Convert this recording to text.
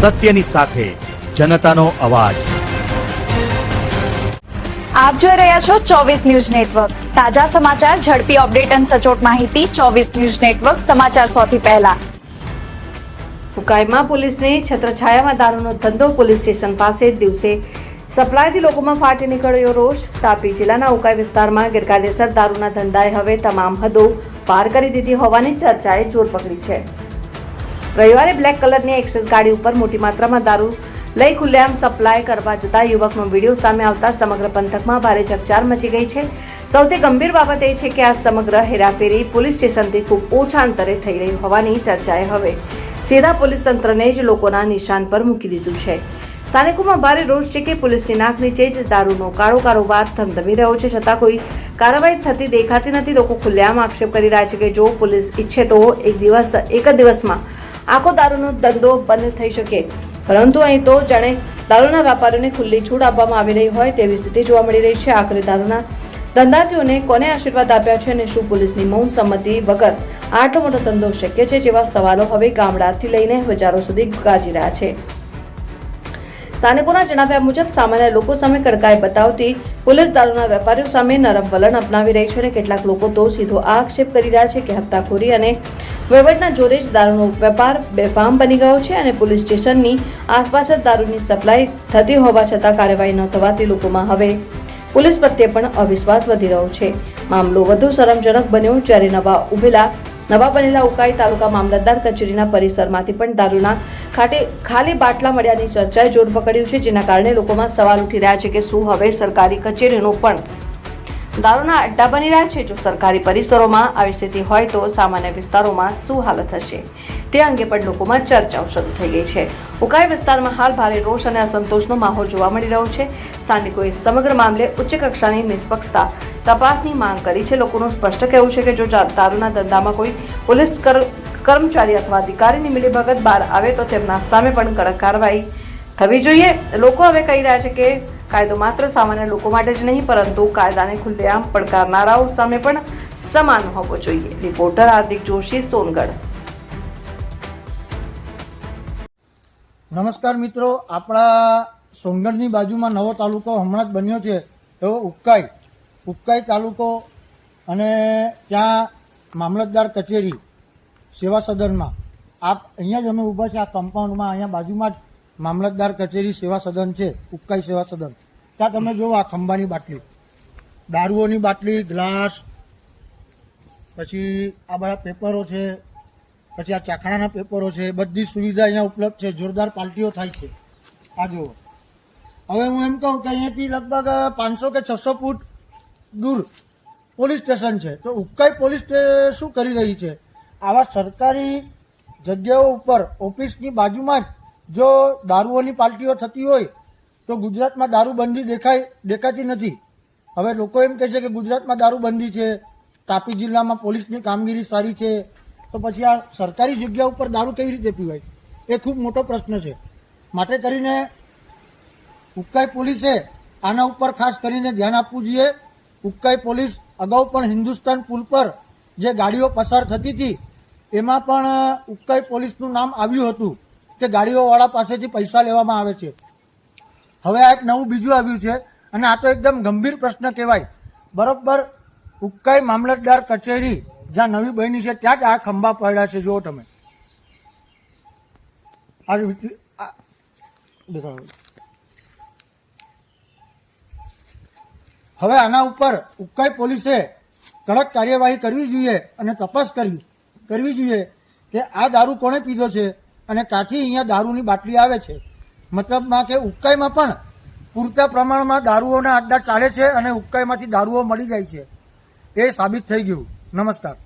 સત્યની સાથે જનતાનો અવાજ। આપ જોઈ રહ્યા છો 24 ન્યૂઝ નેટવર્ક। તાજા સમાચાર, ઝડપી અપડેટ અને સચોટ માહિતી 24 ન્યૂઝ નેટવર્ક સમાચાર સૌથી પહેલા। ઉકાઈમાં પોલીસને છત્રછાયામાં દારૂનો ધંધો। પોલીસ સ્ટેશન પાસે દિવસે સપ્લાયથી લોકોમાં ફાટી નીકળ્યો રોષ। તાપી જિલ્લાના ઉકાઈ વિસ્તારમાં ગેરકાયદેસર દારૂના ધંધાએ હવે તમામ હદો પાર કરી દીધી હોવાની ચર્ચાએ જોર પકડી છે। રવિવારે બ્લેક કલરની એક્સેસ ગાડી ઉપર મોટી માત્રામાં દારૂ લઈ ખુલ્લેઆમ સપ્લાય કરવા જતા યુવકનો વિડીયો સામે આવતા સમગ્ર પંથકમાં ભારે ચકચાર મચી ગઈ છે। સૌથી ગંભીર બાબત એ છે કે આ સમગ્ર હેરાફેરી પોલીસ સ્ટેશનથી ખૂબ ઓછા અંતરે થઈ રહી હોવાની ચર્ચાએ હવે સીધા પોલીસ તંત્રને જ લોકોના નિશાન પર મૂકી દીધું છે। સ્થાનિકોમાં ભારે રોષ છે કે પોલીસની નાક નીચે જ દારૂનો કાળો કારોબાર ધમધમી રહ્યો છે, છતાં કોઈ કાર્યવાહી થતી દેખાતી નથી। લોકો ખુલ્લેઆમ આક્ષેપ કરી રહ્યા છે કે જો પોલીસ ઈચ્છે તો એક જ દિવસમાં આખો દારૂનો ધંધો બંધ થઈ શકે, પરંતુ અહીં તો જાણે દારૂના વેપારીઓને ખુલ્લી છૂટ આપવામાં આવી રહી હોય તેવી સ્થિતિ જોવા મળી રહી છે। આખરે દારૂના ધંધાર્થીઓને કોને આશીર્વાદ આપ્યા છે અને શું પોલીસની મૌન સંમતિ વગર આટલો મોટો ધંધો શક્ય છે, જેવા સવાલો હવે ગામડાથી લઈને બજારો સુધી ગાજી રહ્યા છે। સ્થાનિકોના જણાવ્યા મુજબ સામાન્ય લોકો સામે કડકાઈ બતાવતી પોલીસ દારૂના વેપારીઓ સામે નરમ વલણ અપનાવી રહી છે અને કેટલાક લોકો તો સીધો આક્ષેપ કરી રહ્યા છે કે હપ્તાખોરી અને વહીવટના જોરે જ દારૂનો વેપાર બેફામ બની ગયો છે અને પોલીસ સ્ટેશનની આસપાસ જ દારૂની સપ્લાય થતી હોવા છતાં કાર્યવાહી ન થવાથી લોકોમાં હવે પોલીસ પ્રત્યે પણ અવિશ્વાસ વધી રહ્યો છે। મામલો વધુ શરમજનક બન્યો જ્યારે નવા બનેલા ઉકાઈ તાલુકા મામલતદાર કચેરીના પરિસરમાંથી પણ દારૂના ખાલી બાટલા મળ્યાની ચર્ચાએ જોર પકડ્યું છે, જેના કારણે લોકોમાં સવાલ ઉઠી રહ્યા છે કે શું હવે સરકારી કચેરીનો પણ દારૂના અડ્ડા બની રહ્યા છે? જો સરકારી પરિસરોમાં આવી સ્થિતિ હોય તો સામાન્ય વિસ્તારોમાં શું હાલત હશે, તે અંગે પણ લોકોમાં ચર્ચાઓ શરૂ થઈ ગઈ છે। ઉકાઈ વિસ્તારમાં હાલ ભારે રોષ અને અસંતોષનો માહોલ જોવા મળી રહ્યો છે। સ્થાનિકોએ સમગ્ર મામલે ઉચ્ચ કક્ષાની નિષ્પક્ષતા તપાસની માંગ કરી છે। લોકોનું સ્પષ્ટ કહેવું છે કે જો દારૂના ધંધામાં કોઈ પોલીસ કર્મચારી અથવા અધિકારીની મિલીભગત બહાર આવે તો તેમના સામે પણ કડક કાર્યવાહી થવી જોઈએ। લોકો હવે કહી રહ્યા છે કે કાયદો માત્ર સામાન્ય લોકો માટે જ નહીં, પરંતુ કાયદાને ખુલ્લેઆમ પડકારનારાઓ સામે પણ સમાન હોવો જોઈએ। રિપોર્ટર હાર્દિક જોશી, સોનગઢ। નમસ્કાર મિત્રો, આપણા સોનગઢની બાજુમાં નવો તાલુકો હમણાં જ બન્યો છે એવો ઉકાઈ તાલુકો, અને ત્યાં મામલતદાર કચેરી સેવા સદનમાં અહીંયા જ અમે ઊભા છે। આ કમ્પાઉન્ડમાં અહીંયા બાજુમાં જ મામલતદાર કચેરી સેવા સદન છે, ઉકાઈ સેવા સદન। ત્યાં તમે જુઓ આ ખંભાની બાટલી, દારૂઓની બાટલી, ગ્લાસ, પછી આ બધા પેપરો છે, પછી આ ચાખણાના પેપરો છે, બધી સુવિધા અહીંયા ઉપલબ્ધ છે। જોરદાર પાર્ટીઓ થાય છે। આ જુઓ, હવે હું એમ કહું કે અહીંયાથી લગભગ 500 કે 600 ફૂટ દૂર પોલીસ સ્ટેશન છે, તો ઉકાઈ પોલીસ શું કરી રહી છે? આવા સરકારી જગ્યાઓ ઉપર ઓફિસની બાજુમાં જ જો દારૂઓની પાર્ટીઓ થતી હોય તો ગુજરાતમાં દારૂબંધી દેખાતી નથી। હવે લોકો એમ કહે છે કે ગુજરાતમાં દારૂબંધી છે, તાપી જિલ્લામાં પોલીસની કામગીરી સારી છે, તો પછી આ સરકારી જગ્યા ઉપર દારૂ કેવી રીતે પીવાય? એ ખૂબ મોટો પ્રશ્ન છે। માટે કરીને ઉકાઈ પોલીસે આના ઉપર ખાસ કરીને ધ્યાન આપવું જોઈએ। ઉકાઈ પોલીસ અગાઉ પણ હિન્દુસ્તાન પુલ પર જે ગાડીઓ પસાર થતી હતી એમાં પણ ઉકાઈ પોલીસનું નામ આવ્યું હતું કે ગાડીઓવાળા પાસેથી પૈસા લેવામાં આવે છે। હવે આ એક નવું બીજું આવ્યું છે અને આ તો એકદમ ગંભીર પ્રશ્ન કહેવાય। બરોબર, ઉકાઈ મામલતદાર કચેરી જ્યાં નવી બની છે ત્યાં જ આ ખંભા પડ્યા છે। જુઓ તમે, હવે આના ઉપર ઉકાઈ પોલીસે કડક કાર્યવાહી કરવી જોઈએ અને તપાસ કરવી જોઈએ કે આ દારૂ કોણે પીધો છે અને ક્યાંથી અહીંયા દારૂની બાટલી આવે છે। મતલબમાં કે ઉકાઈમાં પણ પૂરતા પ્રમાણમાં દારૂઓના અડ્ડા ચાલે છે અને ઉકાઈમાંથી દારૂઓ મળી જાય છે, એ સાબિત થઈ ગયું। નમસ્કાર।